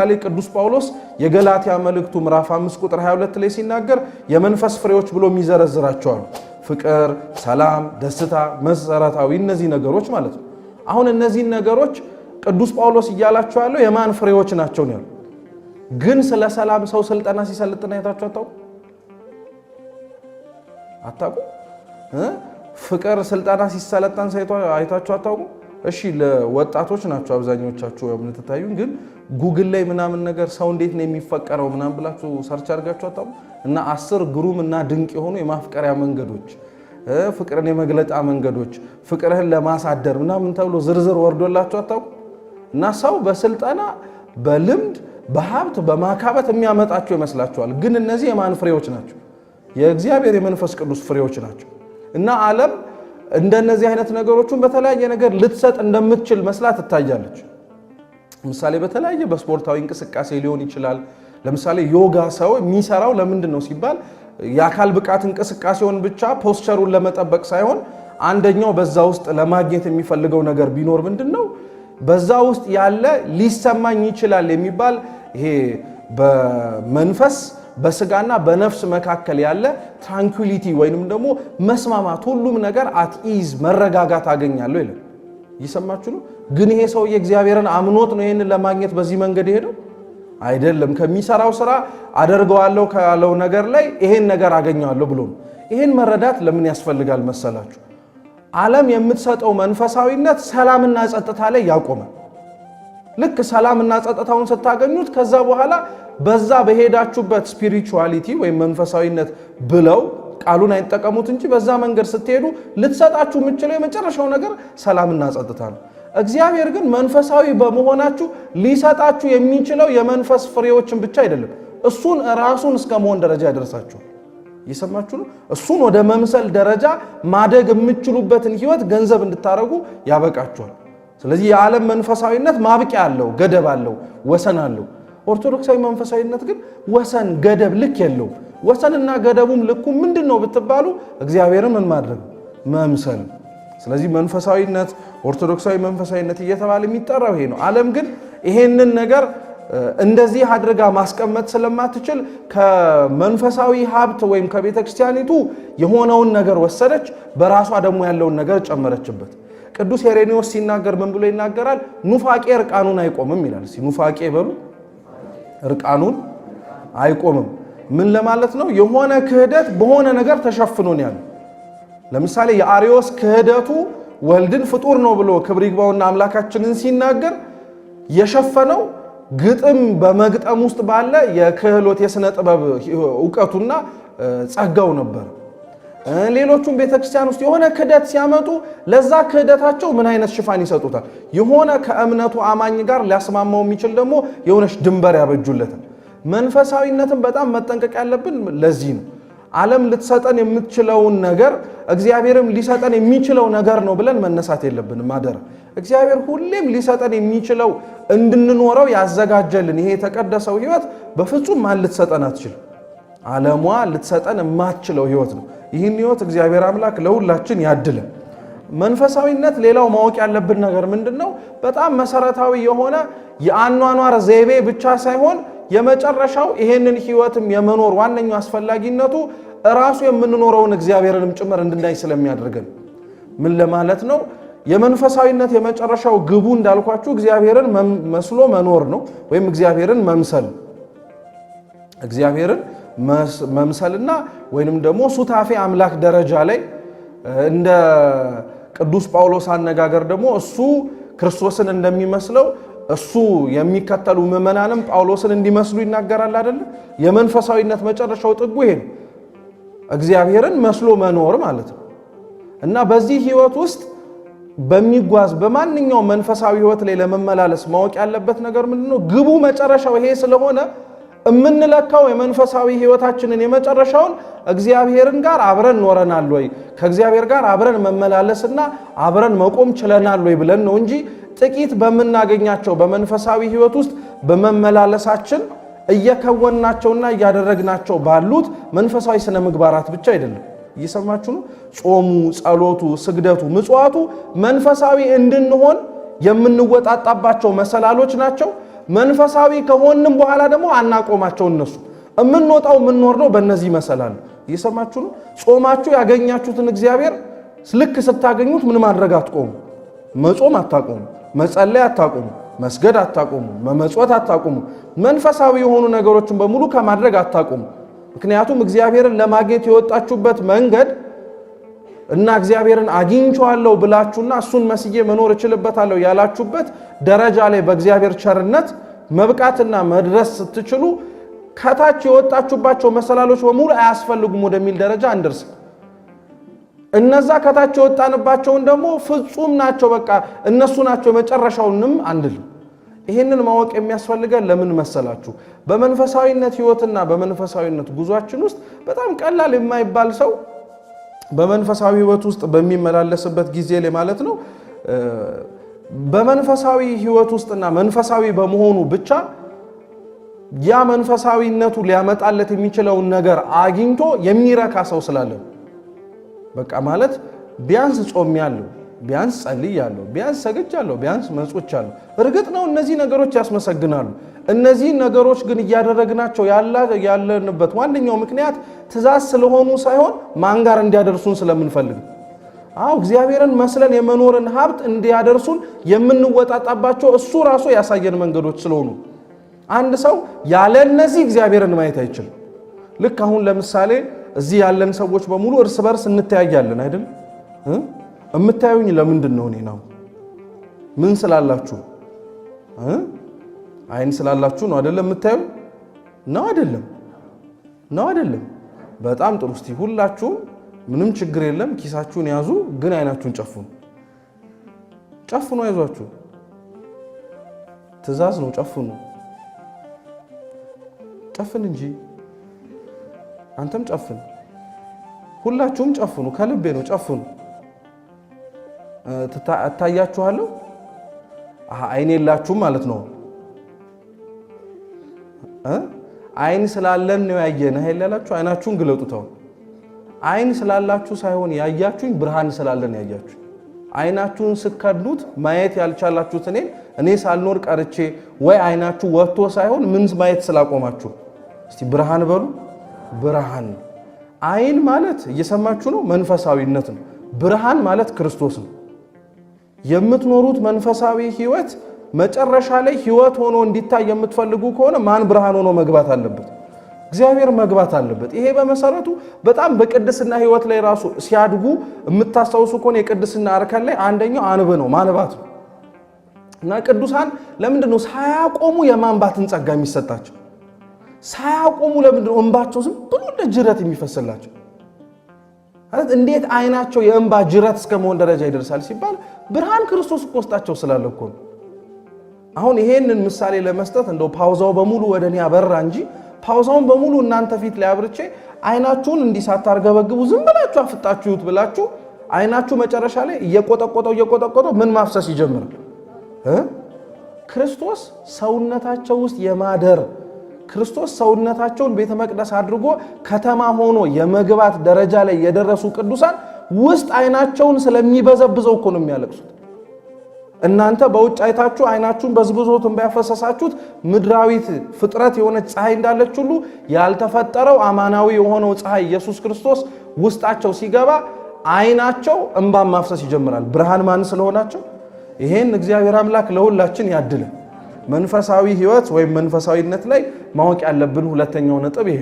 ላይ ቅዱስ ጳውሎስ የገላትያ መልእክቱ ምዕራፍ 5 ቁጥር 22 ላይ ሲናገር የመንፈስ ፍሬዎች ብሎ የሚዘረዝራቸው አሉ። ፍቅር፣ ሰላም፣ ደስታ፣ መሰረታዊ እነዚህ ነገሮች ማለት ነው። አሁን እነዚህ ነገሮች ቅዱስ ጳውሎስ እያላቸው ያለው የማን ፍሬዎች ናቸው ነው? ግን ስለ ሰላም ሰው ስልጠና ሲሰልጥና አይታችሁ አታውቁ? ፍቅር ስልጠና ሲሰለጠን አይታችሁ አታውቁ? እሺ ለወጣቶች ናቸው አብዛኞቻችሁ የምትታዩን፣ ግን ጉግል ላይ ምናምን ነገር ሰው እንዴት ነው የሚፈቀረው ምናምን ብላችሁ ሰርች አድርጋችሁ አታውቁ? እና 10 ግሩም እና ድንቅ የሆኑ የማፍቀሪያ መንገዶች፣ ፍቅርን የመግለጫ መንገዶች፣ ፍቅርህን ለማሳደር ምናምን ተብሎ ዝርዝር ወርዶላችሁ አታውቁ? እና ሰው በስልጠና በልምድ በሀብት በማካበት የሚያመጣቸው ይመስላችኋል። ግን እነዚህ የማን ፍሬዎች ናቸው? የእግዚአብሔር የመንፈስ ቅዱስ ፍሬዎች ናቸው። እና ዓለም እንደነዚህ አይነት ነገሮችን በተለያየ ነገር ልትሰጥ እንደምትችል መስላ ትታያለች። ለምሳሌ በተለያየ በስፖርታዊ እንቅስቃሴ ሊሆን ይችላል። ለምሳሌ ዮጋ ሰው የሚሰራው ለምንድን ነው ሲባል የአካል ብቃት እንቅስቃሴውን ብቻ ፖስቸሩን ለመጠበቅ ሳይሆን አንደኛው በዛ ውስጥ ለማግኘት የሚፈልገው ነገር ቢኖር ምንድነው በዛ ውስጥ ያለ ሊሰማኝ ይችላል የሚባል ይሄ በመንፈስ በስጋና በነፍስ መካከል ያለ ትራንኩሊቲ ወይንም ደግሞ መስማማት፣ ሁሉም ነገር አት ኢዝ መረጋጋት አገኛለሁ ይላል። ይሰማችሁ ነው። ግን ይሄ ሰው የእግዚአብሔርን አምኖት ነው ይሄንን ለማግኘት በዚህ መንገድ ሄደው አይደለም። ከሚሰራው ስራ አደርገዋለሁ ካለው ነገር ላይ ይሄን ነገር አገኛለሁ ብሎ ነው። ይሄን መረዳት ለምን ያስፈልጋል መሰላችሁ? ዓለም የምትሰጠው መንፈሳዊነት ሰላምና ጸጥታ ላይ ያቆማል። ልክ ሰላምና ጸጥታውን ስታገኙት ከዛ በኋላ በዛ በሄዳችሁበት ስፒሪቹዋሊቲ ወይም መንፈሳዊነት ብለው ቃሉን አይጠቀሙት እንጂ በዛ መንገድ ስትሄዱ ልትሰጣችሁ የምትችለው የመጨረሻው ነገር ሰላምና ጸጥታ ነው። እግዚአብሔር ግን መንፈሳዊ በመሆናችሁ ሊሰጣችሁ የሚችለው የመንፈስ ፍሬዎችን ብቻ አይደለም፣ እሱን ራሱን እስከ መሆን ደረጃ ያደርሳችሁ። ይሰማችሁ ነው። እሱን ወደ መምሰል ደረጃ ማደግ የምትችሉበትን ህይወት ገንዘብ እንድታረጉ ያበቃችኋል። ስለዚህ የዓለም መንፈሳዊነት ማብቂያ አለው፣ ገደብ አለው፣ ወሰን አለው። ኦርቶዶክሳዊ መንፈሳዊነት ግን ወሰን ገደብ ልክ የለውም። ወሰንና ገደቡም ልኩ ምንድነው ብትባሉ እግዚአብሔርን ምን ማድረግ መምሰል። ስለዚህ መንፈሳዊነት ኦርቶዶክሳዊ መንፈሳዊነት እየተባለ የሚጠራው ይሄ ነው። ዓለም ግን ይሄንን ነገር እንደዚህ አድርጋ ማስቀመጥ ስለማትችል ከመንፈሳዊ ሀብት ወይም ከቤተክርስቲያኒቱ የሆነውን ነገር ወሰደች፣ በራሷ ደግሞ ያለውን ነገር ጨመረችበት። ቅዱስ ሄሬኔዎስ ሲናገር ምን ብሎ ይናገራል? ኑፋቄ እርቃኑን አይቆምም ይላል። ኑፋቄ በሉ እርቃኑን አይቆምም። ምን ለማለት ነው? የሆነ ክህደት በሆነ ነገር ተሸፍኖ ነው ያለው። ለምሳሌ የአርዮስ ክህደቱ ወልድን ፍጡር ነው ብሎ ክብር ይግባውና አምላካችንን ሲናገር የሸፈነው ግጥም በመግጠም ውስጥ ባለ የክህሎት የሥነ ጥበብ ዕውቀቱና ጸጋው ነበር። ሌሎቹም ቤተክርስቲያን ውስጥ የሆነ ክህደት ሲያመጡ ለዛ ክህደታቸው ምን አይነት ሽፋን ይሰጡታል? የሆነ ከእምነቱ አማኝ ጋር ሊያስማማው የሚችል ደግሞ የሆነች ድንበር ያበጁለታል። መንፈሳዊነትን በጣም መጠንቀቅ ያለብን ለዚህ ነው። ዓለም ልትሰጠን የምትችለውን ነገር እግዚአብሔርም ሊሰጠን የሚችለው ነገር ነው ብለን መነሳት የለብንም። አደራ እግዚአብሔር ሁሌም ሊሰጠን የሚችለው እንድንኖረው ያዘጋጀልን ይሄ የተቀደሰው ህይወት በፍጹም ማን ልትሰጠን አትችልም። ዓለሟ ልትሰጠን የማትችለው ህይወት ነው። ይህን ህይወት እግዚአብሔር አምላክ ለሁላችን ያድለን። መንፈሳዊነት ሌላው ማወቅ ያለብን ነገር ምንድነው? በጣም መሰረታዊ የሆነ የአኗኗር ዘይቤ ብቻ ሳይሆን የመጨረሻው ይሄንን ህይወትም የመኖር ዋነኛው አስፈላጊነቱ ራሱ የምንኖረውን እግዚአብሔርንም ጭምር እንድናይ ስለሚያደርገን። ምን ለማለት ነው? የመንፈሳዊነት የመጨረሻው ግቡ እንዳልኳችሁ እግዚአብሔርን መስሎ መኖር ነው፣ ወይም እግዚአብሔርን መምሰል። እግዚአብሔርን መምሰልና ወይንም ደግሞ ሱታፌ አምላክ ደረጃ ላይ እንደ ቅዱስ ጳውሎስ አነጋገር ደግሞ እሱ ክርስቶስን እንደሚመስለው እሱ የሚከተሉ ምዕመናንም ጳውሎስን እንዲመስሉ ይናገራል አይደል? የመንፈሳዊነት መጨረሻው ጥጉ ይሄ ነው፣ እግዚአብሔርን መስሎ መኖር ማለት ነው። እና በዚህ ህይወት ውስጥ በሚጓዝ በማንኛውም መንፈሳዊ ህይወት ላይ ለመመላለስ ማወቅ ያለበት ነገር ምንድነው? ግቡ መጨረሻው ይሄ ስለሆነ እምንለካው የመንፈሳዊ ህይወታችንን የመጨረሻውን እግዚአብሔርን ጋር አብረን ኖረናል ወይ፣ ከእግዚአብሔር ጋር አብረን መመላለስና አብረን መቆም ችለናል ወይ ብለን ነው እንጂ ጥቂት በመናገኛቸው በመንፈሳዊ ህይወት ውስጥ በመመላለሳችን እየከወናቸውና እያደረግናቸው ባሉት መንፈሳዊ ስነ ምግባራት ብቻ አይደለም። እየሰማችሁ ነው? ጾሙ፣ ጸሎቱ፣ ስግደቱ፣ ምጽዋቱ መንፈሳዊ እንድንሆን የምንወጣጣባቸው መሰላሎች ናቸው። መንፈሳዊ ከሆነም በኋላ ደግሞ አናቆማቸው እነሱ እምንወጣው የምንወርደው በእነዚህ መሰላል እየሰማችሁ ነው ጾማችሁ ያገኛችሁትን እግዚአብሔር ልክ ስታገኙት ምን ማድረግ አትቆሙ መጾም አታቆሙ መጸለይ አታቆሙ መስገድ አታቆሙ መመጽወት አታቆሙ መንፈሳዊ የሆኑ ነገሮችን በሙሉ ከማድረግ አታቆሙ ምክንያቱም እግዚአብሔርን ለማግኘት የወጣችሁበት መንገድ እና እግዚአብሔርን አግኝቻለሁ ብላችሁና እሱን መስዬ መኖር እችልበታለሁ ያላችሁበት ደረጃ ላይ በእግዚአብሔር ቸርነት መብቃትና መድረስ ስትችሉ ከታች የወጣችሁባቸው መሰላሎች በሙሉ አያስፈልጉም ወደሚል ደረጃ እንደርስ እነዛ ከታች የወጣንባቸውን ደግሞ ፍጹም ናቸው በቃ እነሱ ናቸው መጨረሻውንም አንድል ይሄንን ማወቅ የሚያስፈልገን ለምን መሰላችሁ በመንፈሳዊነት ህይወትና በመንፈሳዊነት ጉዟችን ውስጥ በጣም ቀላል የማይባል ሰው በመንፈሳዊ ህይወት ውስጥ በሚመላለስበት ጊዜ ላይ ማለት ነው በመንፈሳዊ ህይወት ውስጥና መንፈሳዊ በመሆኑ ብቻ ያ መንፈሳዊነቱ ሊያመጣለት የሚችለው ነገር አግኝቶ የሚረካ ሰው ስላለ በቃ ማለት ቢያንስ ጾምያለሁ ቢያንስ ጸልያለሁ ቢያንስ ሰግጃለሁ ቢያንስ መጽውቻለሁ እርግጥ ነው እነዚህ ነገሮች ያስመሰግናሉ እነዚህ ነገሮች ግን ያደረግናቸው ያለንበት ዋንኛው ምክንያት ትእዛዝ ስለሆኑ ሳይሆን ማን ጋር እንዲያደርሱን ስለምንፈልግ እግዚአብሔርን መስለን የመኖርን ሀብት እንዲያደርሱን የምንወጣጣባቸው እሱ ራሱ ያሳየን መንገዶች ስለሆኑ አንድ ሰው ያለ እነዚህ እግዚአብሔርን ማየት አይችልም ልክ አሁን ለምሳሌ እዚህ ያለን ሰዎች በሙሉ እርስ በርስ እንተያያለን አይደል እምታዩኝ ለምንድን ነው እኔ ነው ምን ስላላችሁ አይን ስላላችሁ ነው አይደለም እምታዩ ነው አይደለም በጣም ጥሩ እስቲ ሁላችሁ ምንም ችግር የለም ኪሳችሁን ያዙ ግን አይናችሁን ጨፍኑ አይዟችሁ ትእዛዝ ነው ጨፍን እንጂ አንተም ጨፍን ሁላችሁም ጨፍኑ ከልቤ ነው ጨፍኑ ታያችኋለሁ አይን የላችሁም ማለት ነው አይን ስላለን ነው ያየን አይላላችሁ አይናችሁን ግለጡታው አይን ስላላችሁ ሳይሆን ያያችሁኝ ብርሃን ስላለን ያያችሁ አይናችሁን ስከዱት ማየት ያልቻላችሁት እኔ ሳልኖር ቀርቼ ወይ አይናችሁ ወጥቶ ሳይሆን ምን ማየት ስላቆማችሁ እስቲ ብርሃን በሉ ብርሃን አይን ማለት እየሰማችሁ ነው መንፈሳዊነት ነው ብርሃን ማለት ክርስቶስ ነው የምትኖሩት መንፈሳዊ ህይወት መጨረሻ ላይ ህይወት ሆኖ እንዲታይ የምትፈልጉ ከሆነ ማን ብርሃን ሆኖ መግባት አለበት እግዚአብሔር መግባት አለበት ይሄ በመሰረቱ በጣም በቅድስና ህይወት ላይ ራሱ ሲያድጉ የምታስተውሱ ከሆነ የቅድስና አርከን ላይ አንደኛው አንብ ነው ማንባት ነው እና ቅዱሳን ለምንድነው ሳያቆሙ የማንባትን ጸጋ የሚሰጣቸው ሳያቆሙ ለምንድነው እንባቸው ዝም ብሎ እንደ ጅረት የሚፈስላቸው ማለት እንዴት አይናቸው የእንባ ጅረት እስከመሆን ደረጃ ይደርሳል ሲባል ብርሃን ክርስቶስ ቆስጣቸው ስላለ እኮ ነው አሁን ይሄንን ምሳሌ ለመስጠት እንደው ፓውዛው በሙሉ ወደኔ ያበራ እንጂ ፓውዛውን በሙሉ እናንተ ፊት ላይ አብርቼ አይናችሁን እንዲሳታርገበግቡ ዝም ብላችሁ አፍጣችሁት ብላችሁ አይናችሁ መጨረሻ ላይ እየቆጠቆጠው ምን ማፍሰስ ይጀምራል ክርስቶስ ሰውነታቸው ውስጥ የማደር ክርስቶስ ሰውነታቸውን ቤተ መቅደስ አድርጎ ከተማ ሆኖ የመግባት ደረጃ ላይ የደረሱ ቅዱሳን ውስጥ አይናቸውን ስለሚበዘብዘው እኮ ነው የሚያለቅሱት እናንተ በውጭ አይታችሁ አይናችሁን በዝብዞት እንባያፈሰሳችሁት ምድራዊት ፍጥረት የሆነች ፀሐይ እንዳለች ሁሉ ያልተፈጠረው አማናዊ የሆነው ፀሐይ ኢየሱስ ክርስቶስ ውስጣቸው ሲገባ አይናቸው እንባ ማፍሰስ ይጀምራል ብርሃን ማን ስለሆናቸው ይሄን እግዚአብሔር አምላክ ለሁላችን ያድል መንፈሳዊ ህይወት ወይም መንፈሳዊነት ላይ ማወቅ ያለብን ሁለተኛው ነጥብ ይሄ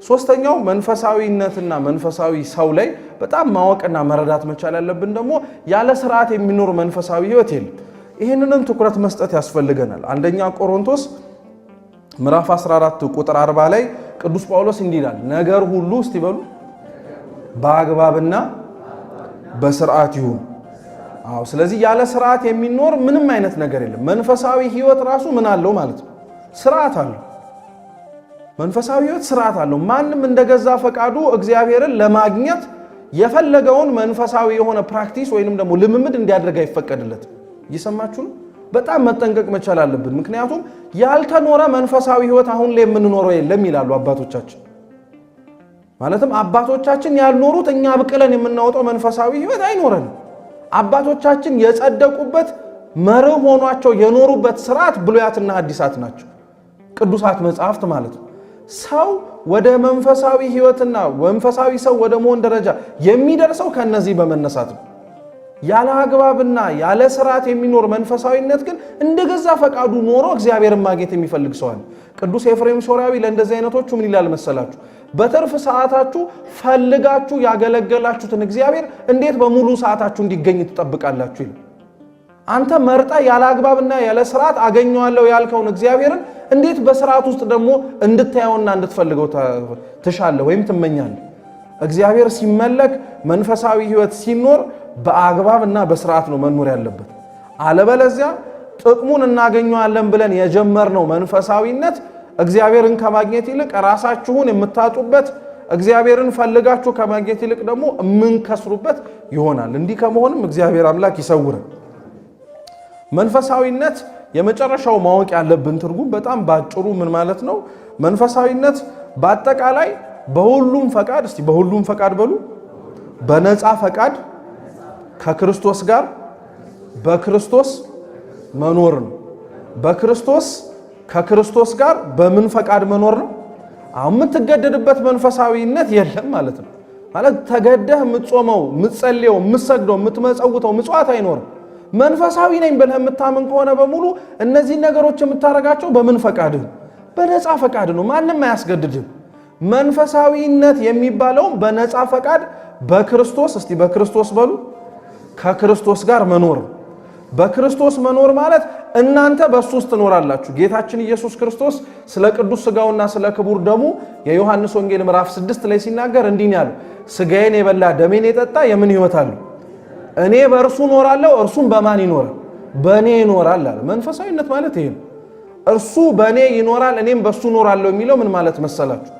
ሶስተኛው መንፈሳዊነትና መንፈሳዊ ሰው ላይ በጣም ማወቅና መረዳት መቻል ያለብን ደግሞ ያለ ስርዓት የሚኖር መንፈሳዊ ህይወት የለም ይሄንንም ትኩረት መስጠት ያስፈልገናል አንደኛ ቆሮንቶስ ምዕራፍ 14 ቁጥር 40 ላይ ቅዱስ ጳውሎስ እንዲህ ይላል ነገር ሁሉ እስቲ በሉ በአግባብና በስርዓት ይሁን ስለዚህ ያለ ስርዓት የሚኖር ምንም አይነት ነገር የለም መንፈሳዊ ህይወት ራሱ ምን አለው ማለት ነው ስርዓት አለው መንፈሳዊ ህይወት ስርዓት አለው ማንንም እንደገዛ ፈቃዱ እግዚአብሔርን ለማግኘት የፈለገውን መንፈሳዊ የሆነ ፕራክቲስ ወይንም ደግሞ ልምምድ እንዲያደርግ አይፈቀድለት እየሰማችሁ ነው በጣም መጠንቀቅ መቻል አለብን ምክንያቱም ያልተኖረ መንፈሳዊ ህይወት አሁን ላይ የምንኖረው የለም ይላሉ አባቶቻችን ማለትም አባቶቻችን ያልኖሩት እኛ ብቅለን የምናወጣው መንፈሳዊ ህይወት አይኖረንም አባቶቻችን የጸደቁበት መርህ ሆኗቸው የኖሩበት ስርዓት ብሉያትና ሐዲሳት ናቸው። ቅዱሳት መጻሕፍት ማለት ነው። ሰው ወደ መንፈሳዊ ህይወትና መንፈሳዊ ሰው ወደ መሆን ደረጃ የሚደርሰው ከነዚህ በመነሳት ነው። ያለ አግባብና ያለ ስርዓት የሚኖር መንፈሳዊነት ግን እንደገዛ ፈቃዱ ኖሮ እግዚአብሔርን ማግኘት የሚፈልግ ሰው አለ። ቅዱስ ኤፍሬም ሶርያዊ ለእንደዚህ አይነቶቹ ምን ይላል መሰላችሁ? በትርፍ ሰዓታችሁ ፈልጋችሁ ያገለገላችሁትን እግዚአብሔር እንዴት በሙሉ ሰዓታችሁ እንዲገኝ ትጠብቃላችሁ ይላል። አንተ መርጣ ያለ አግባብና ያለ ስርዓት አገኘዋለሁ ያልከውን እግዚአብሔርን እንዴት በስርዓት ውስጥ ደግሞ እንድታየውና እንድትፈልገው ትሻለህ ወይም ትመኛለህ? እግዚአብሔር ሲመለክ መንፈሳዊ ህይወት ሲኖር በአግባብና በስርዓት ነው መኖር ያለበት። አለበለዚያ ጥቅሙን እናገኘዋለን ብለን የጀመርነው መንፈሳዊነት እግዚአብሔርን ከማግኘት ይልቅ ራሳችሁን የምታጡበት፣ እግዚአብሔርን ፈልጋችሁ ከማግኘት ይልቅ ደግሞ የምንከስሩበት ይሆናል። እንዲህ ከመሆንም እግዚአብሔር አምላክ ይሰውረን። መንፈሳዊነት የመጨረሻው ማወቅ ያለብን ትርጉም በጣም ባጭሩ ምን ማለት ነው? መንፈሳዊነት በአጠቃላይ በሁሉም ፈቃድ፣ እስቲ በሁሉም ፈቃድ በሉ፣ በነፃ ፈቃድ ከክርስቶስ ጋር በክርስቶስ መኖር ነው። በክርስቶስ ከክርስቶስ ጋር በምን ፈቃድ መኖር ነው? አሁን የምትገደድበት መንፈሳዊነት የለም ማለት ነው። ማለት ተገደህ የምትጾመው፣ የምትጸልየው፣ የምትሰግደው፣ የምትመጸውተው ምጽዋት አይኖርም። መንፈሳዊ ነኝ ብለህ የምታምን ከሆነ በሙሉ እነዚህ ነገሮች የምታረጋቸው በምን ፈቃድ? በነፃ ፈቃድ ነው። ማንም አያስገድድም። መንፈሳዊነት የሚባለውም በነፃ ፈቃድ በክርስቶስ፣ እስቲ በክርስቶስ በሉ፣ ከክርስቶስ ጋር መኖር። በክርስቶስ መኖር ማለት እናንተ በሱ ውስጥ ትኖራላችሁ። ጌታችን ኢየሱስ ክርስቶስ ስለ ቅዱስ ሥጋውና ስለ ክቡር ደሙ የዮሐንስ ወንጌል ምዕራፍ 6 ላይ ሲናገር እንዲህ ያለው፣ ሥጋዬን የበላ ደሜን የጠጣ የምን ሕይወት አለው? እኔ በእርሱ እኖራለሁ፣ እርሱም በማን ይኖራል? በእኔ ይኖራል አለ። መንፈሳዊነት ማለት ይሄ ነው። እርሱ በእኔ ይኖራል፣ እኔም በእሱ እኖራለሁ የሚለው ምን ማለት መሰላችሁ?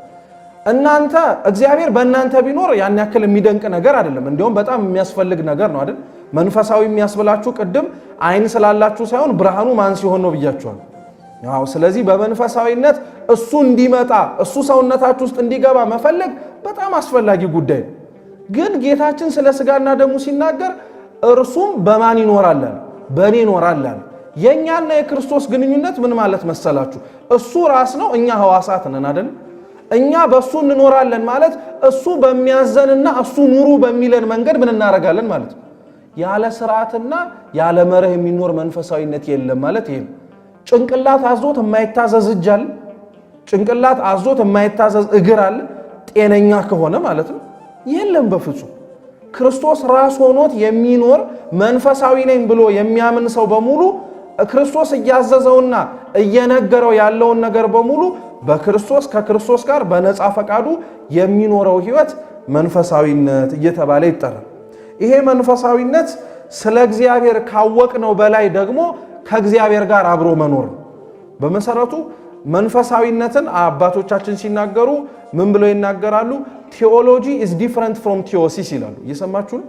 እናንተ እግዚአብሔር በእናንተ ቢኖር ያን ያክል የሚደንቅ ነገር አይደለም። እንዲያውም በጣም የሚያስፈልግ ነገር ነው አይደል? መንፈሳዊ የሚያስብላችሁ ቅድም አይን ስላላችሁ ሳይሆን ብርሃኑ ማን ሲሆን ነው ብያችኋለሁ። ያው ስለዚህ በመንፈሳዊነት እሱ እንዲመጣ እሱ ሰውነታችሁ ውስጥ እንዲገባ መፈለግ በጣም አስፈላጊ ጉዳይ ነው። ግን ጌታችን ስለ ሥጋና ደሙ ሲናገር እርሱም በማን ይኖራል? በእኔ ይኖራል። የእኛና የክርስቶስ ግንኙነት ምን ማለት መሰላችሁ? እሱ ራስ ነው፣ እኛ ሕዋሳት ነን አይደል? እኛ በእሱ እንኖራለን ማለት እሱ በሚያዘንና እሱ ኑሩ በሚለን መንገድ ምን እናደርጋለን ማለት ነው። ያለ ስርዓትና ያለ መርህ የሚኖር መንፈሳዊነት የለም ማለት ይሄ ነው። ጭንቅላት አዞት የማይታዘዝ እጅ አለ? ጭንቅላት አዞት የማይታዘዝ እግር አለ? ጤነኛ ከሆነ ማለት ነው? የለም በፍጹም። ክርስቶስ ራስ ሆኖት የሚኖር መንፈሳዊ ነኝ ብሎ የሚያምን ሰው በሙሉ ክርስቶስ እያዘዘውና እየነገረው ያለውን ነገር በሙሉ በክርስቶስ ከክርስቶስ ጋር በነፃ ፈቃዱ የሚኖረው ህይወት መንፈሳዊነት እየተባለ ይጠራል። ይሄ መንፈሳዊነት ስለ እግዚአብሔር ካወቅነው በላይ ደግሞ ከእግዚአብሔር ጋር አብሮ መኖር ነው። በመሰረቱ መንፈሳዊነትን አባቶቻችን ሲናገሩ ምን ብለው ይናገራሉ? ቴዎሎጂ is different from theosis ይላሉ። እየሰማችሁ ነው?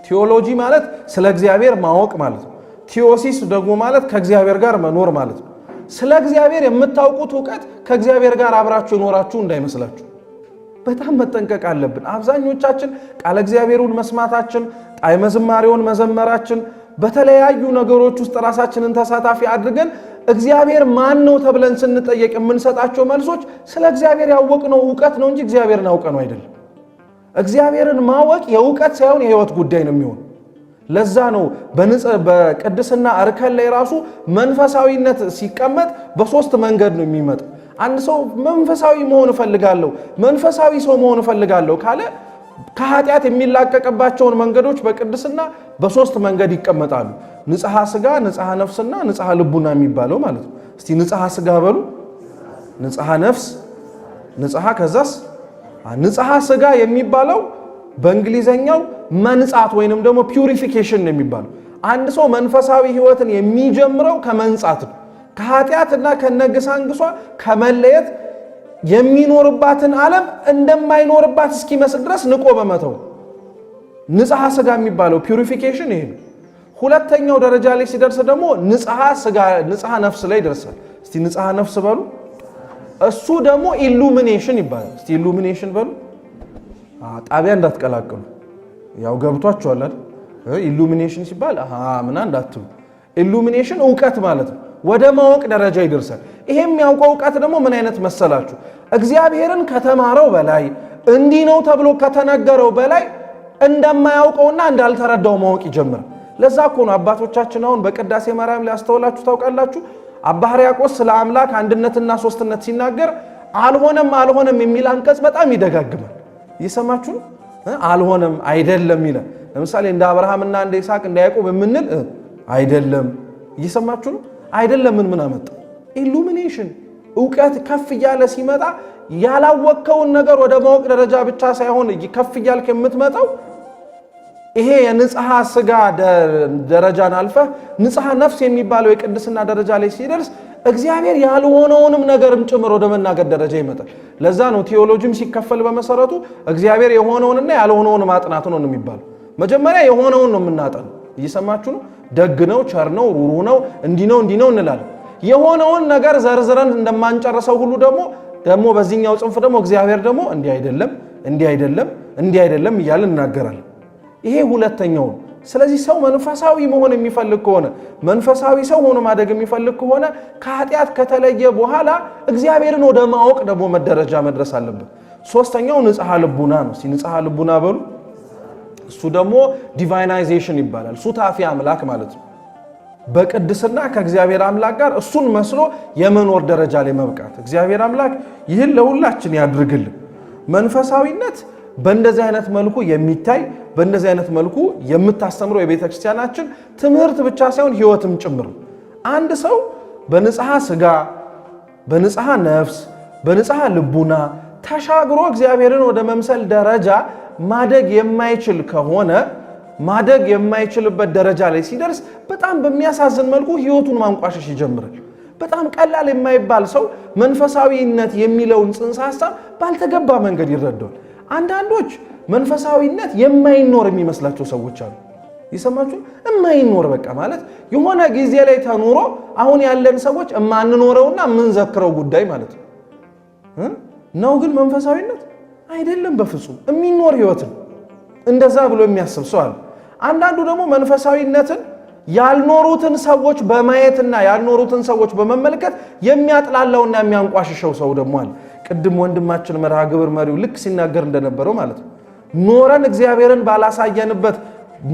ቴዎሎጂ ማለት ስለ እግዚአብሔር ማወቅ ማለት ነው። ቴዎሲስ ደግሞ ማለት ከእግዚአብሔር ጋር መኖር ማለት ነው። ስለ እግዚአብሔር የምታውቁት ዕውቀት ከእግዚአብሔር ጋር አብራችሁ ይኖራችሁ እንዳይመስላችሁ በጣም መጠንቀቅ አለብን። አብዛኞቻችን ቃለ እግዚአብሔሩን መስማታችን፣ ጣዕመ ዝማሬውን መዘመራችን፣ በተለያዩ ነገሮች ውስጥ ራሳችንን ተሳታፊ አድርገን እግዚአብሔር ማን ነው ተብለን ስንጠየቅ የምንሰጣቸው መልሶች ስለ እግዚአብሔር ያወቅነው ዕውቀት ነው እንጂ እግዚአብሔርን አውቀነው አይደለም። እግዚአብሔርን ማወቅ የዕውቀት ሳይሆን የህይወት ጉዳይ ነው የሚሆን። ለዛ ነው በቅድስና እርከን ላይ ራሱ መንፈሳዊነት ሲቀመጥ በሶስት መንገድ ነው የሚመጣ። አንድ ሰው መንፈሳዊ መሆን እፈልጋለሁ፣ መንፈሳዊ ሰው መሆን እፈልጋለሁ ካለ ከኃጢአት የሚላቀቅባቸውን መንገዶች በቅድስና በሶስት መንገድ ይቀመጣሉ። ንጽሐ ሥጋ፣ ንጽሐ ነፍስና ንጽሐ ልቡና የሚባለው ማለት ነው። እስቲ ንጽሐ ሥጋ በሉ፣ ንጽሐ ነፍስ፣ ንጽሐ ከዛስ ንጽሐ ሥጋ የሚባለው በእንግሊዘኛው መንጻት ወይንም ደግሞ ፒዩሪፊኬሽን ነው የሚባለው። አንድ ሰው መንፈሳዊ ህይወትን የሚጀምረው ከመንጻት ነው። ከኃጢአትና ከነግሳንግሷ ከመለየት የሚኖርባትን ዓለም እንደማይኖርባት እስኪመስል ድረስ ንቆ በመተው ንጽሐ ሥጋ የሚባለው ፒዩሪፊኬሽን ይሄ ነው። ሁለተኛው ደረጃ ላይ ሲደርስ ደግሞ ንጽሐ ሥጋ ንጽሐ ነፍስ ላይ ይደርሳል። እስቲ ንጽሐ ነፍስ በሉ። እሱ ደግሞ ኢሉሚኔሽን ይባላል። እስቲ ኢሉሚኔሽን በሉ። ጣቢያ እንዳትቀላቅሉ፣ ያው ገብቷችኋል አይደል? ኢሉሚኔሽን ሲባል ምና እንዳትሉ ኢሉሚኔሽን ዕውቀት ማለት ነው። ወደ ማወቅ ደረጃ ይደርሳል። ይሄ የሚያውቀው ዕውቀት ደግሞ ምን አይነት መሰላችሁ? እግዚአብሔርን ከተማረው በላይ እንዲህ ነው ተብሎ ከተነገረው በላይ እንደማያውቀውና እንዳልተረዳው ማወቅ ይጀምራል። ለዛ እኮ ነው አባቶቻችን አሁን በቅዳሴ ማርያም ላይ አስተውላችሁ ታውቃላችሁ? አባ ሕርያቆስ ስለ አምላክ አንድነትና ሶስትነት ሲናገር አልሆነም የሚል አንቀጽ በጣም ይደጋግማል። እየሰማችሁ ነው? አልሆነም አይደለም ይላል። ለምሳሌ እንደ አብርሃምና እንደ ይስሐቅ እንደ ያዕቆብ የምንል አይደለም። እየሰማችሁ ነው? አይደለም ምን አመጣ? ኢሉሚኔሽን ዕውቀት ከፍ እያለ ሲመጣ ያላወቀውን ነገር ወደ ማወቅ ደረጃ ብቻ ሳይሆን ከፍ እያልክ የምትመጣው ይሄ የንጽሐ ስጋ ደረጃን አልፈህ ንጽሐ ነፍስ የሚባለው የቅድስና ደረጃ ላይ ሲደርስ እግዚአብሔር ያልሆነውንም ነገርም ጭምር ወደ መናገር ደረጃ ይመጣል። ለዛ ነው ቲዮሎጂም ሲከፈል በመሰረቱ እግዚአብሔር የሆነውንና ያልሆነውን ማጥናት ነው የሚባለው። መጀመሪያ የሆነውን ነው የምናጠነው። እየሰማችሁ ነው? ደግ ነው፣ ቸር ነው፣ ሩሩ ነው፣ እንዲህ ነው እንላለን። የሆነውን ነገር ዘርዝረን እንደማንጨርሰው ሁሉ ደግሞ በዚህኛው ጽንፍ ደግሞ እግዚአብሔር ደግሞ እንዲህ አይደለም እያለ እናገራለን። ይሄ ሁለተኛው ነው። ስለዚህ ሰው መንፈሳዊ መሆን የሚፈልግ ከሆነ መንፈሳዊ ሰው ሆኖ ማደግ የሚፈልግ ከሆነ ከኃጢአት ከተለየ በኋላ እግዚአብሔርን ወደ ማወቅ ደግሞ መደረጃ መድረስ አለበት። ሶስተኛው ንጽሐ ልቡና ነው። ንጽሐ ልቡና በሉ። እሱ ደግሞ ዲቫይናይዜሽን ይባላል። ሱታፊ አምላክ ማለት ነው። በቅድስና ከእግዚአብሔር አምላክ ጋር እሱን መስሎ የመኖር ደረጃ ላይ መብቃት። እግዚአብሔር አምላክ ይህን ለሁላችን ያድርግልን። መንፈሳዊነት በእንደዚህ አይነት መልኩ የሚታይ በእንደዚህ አይነት መልኩ የምታስተምረው የቤተ ክርስቲያናችን ትምህርት ብቻ ሳይሆን ሕይወትም ጭምር። አንድ ሰው በንጽሐ ስጋ፣ በንጽሐ ነፍስ፣ በንጽሐ ልቡና ተሻግሮ እግዚአብሔርን ወደ መምሰል ደረጃ ማደግ የማይችል ከሆነ ማደግ የማይችልበት ደረጃ ላይ ሲደርስ በጣም በሚያሳዝን መልኩ ሕይወቱን ማንቋሸሽ ይጀምራል። በጣም ቀላል የማይባል ሰው መንፈሳዊነት የሚለውን ጽንሰ ሐሳብ ባልተገባ መንገድ ይረዳል። አንዳንዶች መንፈሳዊነት የማይኖር የሚመስላቸው ሰዎች አሉ። ይሰማችሁ? የማይኖር በቃ ማለት የሆነ ጊዜ ላይ ተኖሮ አሁን ያለን ሰዎች የማንኖረውና የምንዘክረው ጉዳይ ማለት ነው። ግን መንፈሳዊነት አይደለም፣ በፍጹም የሚኖር ሕይወት ነው። እንደዛ ብሎ የሚያስብ ሰው አለ። አንዳንዱ ደግሞ መንፈሳዊነትን ያልኖሩትን ሰዎች በማየትና ያልኖሩትን ሰዎች በመመልከት የሚያጥላላውና የሚያንቋሽሸው ሰው ደግሞ አለ። ቅድም ወንድማችን መርሃ ግብር መሪው ልክ ሲናገር እንደነበረው ማለት ነው። ኖረን እግዚአብሔርን ባላሳየንበት፣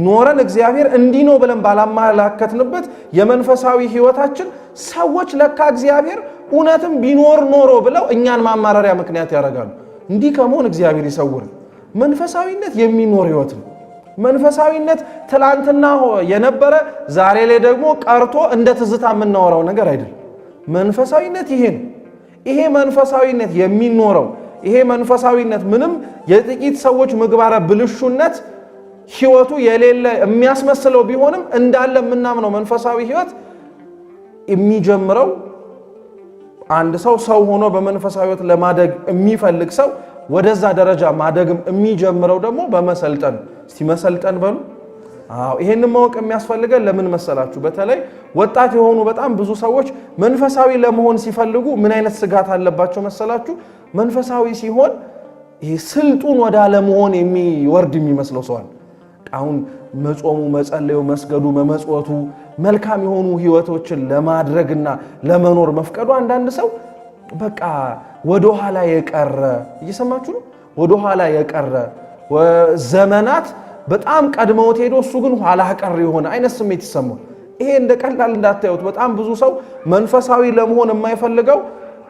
ኖረን እግዚአብሔር እንዲህ ነው ብለን ባላመላከትንበት የመንፈሳዊ ሕይወታችን ሰዎች ለካ እግዚአብሔር እውነትም ቢኖር ኖሮ ብለው እኛን ማማረሪያ ምክንያት ያደርጋሉ። እንዲህ ከመሆን እግዚአብሔር ይሰውርን። መንፈሳዊነት የሚኖር ሕይወት ነው። መንፈሳዊነት ትላንትና የነበረ ዛሬ ላይ ደግሞ ቀርቶ እንደ ትዝታ የምናወራው ነገር አይደለም። መንፈሳዊነት ይሄ ነው። ይሄ መንፈሳዊነት የሚኖረው ይሄ መንፈሳዊነት ምንም የጥቂት ሰዎች ምግባረ ብልሹነት ሕይወቱ የሌለ የሚያስመስለው ቢሆንም እንዳለ የምናምነው መንፈሳዊ ሕይወት የሚጀምረው አንድ ሰው ሆኖ በመንፈሳዊ ሕይወት ለማደግ የሚፈልግ ሰው ወደዛ ደረጃ ማደግም የሚጀምረው ደግሞ በመሰልጠን። እስቲ መሰልጠን በሉ። ይሄንን ማወቅ የሚያስፈልገን ለምን መሰላችሁ? በተለይ ወጣት የሆኑ በጣም ብዙ ሰዎች መንፈሳዊ ለመሆን ሲፈልጉ ምን አይነት ስጋት አለባቸው መሰላችሁ? መንፈሳዊ ሲሆን ይሄ ስልጡን ወደ አለመሆን የሚወርድ የሚመስለው ሰዋል። አሁን መጾሙ፣ መጸለዩ፣ መስገዱ፣ መመጽወቱ መልካም የሆኑ ህይወቶችን ለማድረግና ለመኖር መፍቀዱ አንዳንድ ሰው በቃ ወደ ኋላ የቀረ እየሰማችሁ ነው። ወደ ኋላ የቀረ ዘመናት በጣም ቀድመውት ሄዶ እሱ ግን ኋላ ቀር የሆነ አይነት ስሜት ይሰማል። ይሄ እንደ ቀላል እንዳታዩት። በጣም ብዙ ሰው መንፈሳዊ ለመሆን የማይፈልገው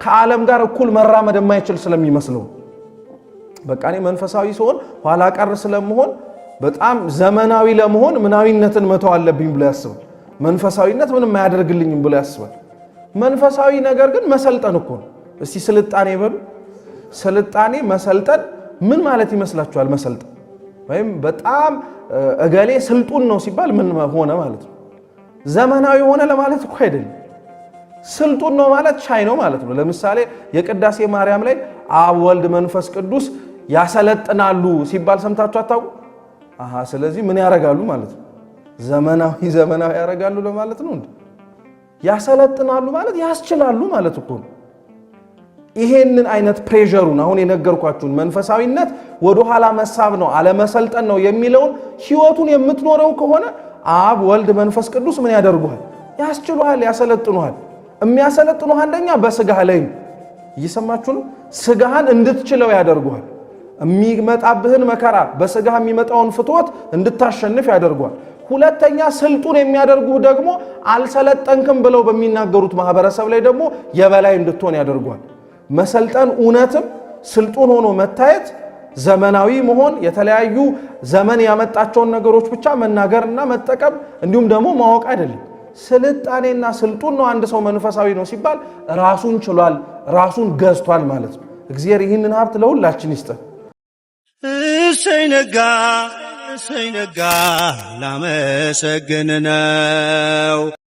ከዓለም ጋር እኩል መራመድ የማይችል ስለሚመስለው በቃ እኔ መንፈሳዊ ሲሆን ኋላ ቀር ስለመሆን በጣም ዘመናዊ ለመሆን ምናዊነትን መተው አለብኝ ብሎ ያስባል። መንፈሳዊነት ምንም አያደርግልኝም ብሎ ያስባል። መንፈሳዊ ነገር ግን መሰልጠን እኮ ነው። እስቲ ስልጣኔ በሉ። ስልጣኔ መሰልጠን ምን ማለት ይመስላችኋል? መሰልጠን ወይም በጣም እገሌ ስልጡን ነው ሲባል ምን ሆነ ማለት ነው? ዘመናዊ ሆነ ለማለት እኮ አይደለም። ስልጡን ነው ማለት ቻይ ነው ማለት ነው። ለምሳሌ የቅዳሴ ማርያም ላይ አብ ወልድ መንፈስ ቅዱስ ያሰለጥናሉ ሲባል ሰምታችሁ አታውቁ? ስለዚህ ምን ያረጋሉ ማለት ነው? ዘመናዊ ያረጋሉ ለማለት ነው እንዴ? ያሰለጥናሉ ማለት ያስችላሉ ማለት እኮ ነው። ይሄንን አይነት ፕሬሸሩን አሁን የነገርኳችሁን መንፈሳዊነት ወደ ኋላ መሳብ ነው አለመሰልጠን ነው የሚለውን ህይወቱን የምትኖረው ከሆነ አብ ወልድ መንፈስ ቅዱስ ምን ያደርጉሃል? ያስችሉሃል፣ ያሰለጥኑሃል። የሚያሰለጥኑህ አንደኛ በስጋህ ላይ እየሰማችሁ ነው። ስጋህን እንድትችለው ያደርጉሃል። የሚመጣብህን መከራ በስጋህ የሚመጣውን ፍትወት እንድታሸንፍ ያደርጉሃል። ሁለተኛ ስልጡን የሚያደርጉህ ደግሞ አልሰለጠንክም ብለው በሚናገሩት ማህበረሰብ ላይ ደግሞ የበላይ እንድትሆን ያደርጉሃል። መሰልጠን እውነትም ስልጡን ሆኖ መታየት፣ ዘመናዊ መሆን፣ የተለያዩ ዘመን ያመጣቸውን ነገሮች ብቻ መናገርና መጠቀም እንዲሁም ደግሞ ማወቅ አይደለም። ስልጣኔና ስልጡን ነው። አንድ ሰው መንፈሳዊ ነው ሲባል ራሱን ችሏል፣ ራሱን ገዝቷል ማለት ነው። እግዚአብሔር ይህንን ሀብት ለሁላችን ይስጠን። እሰይ ነጋ ላመሰግን ነው።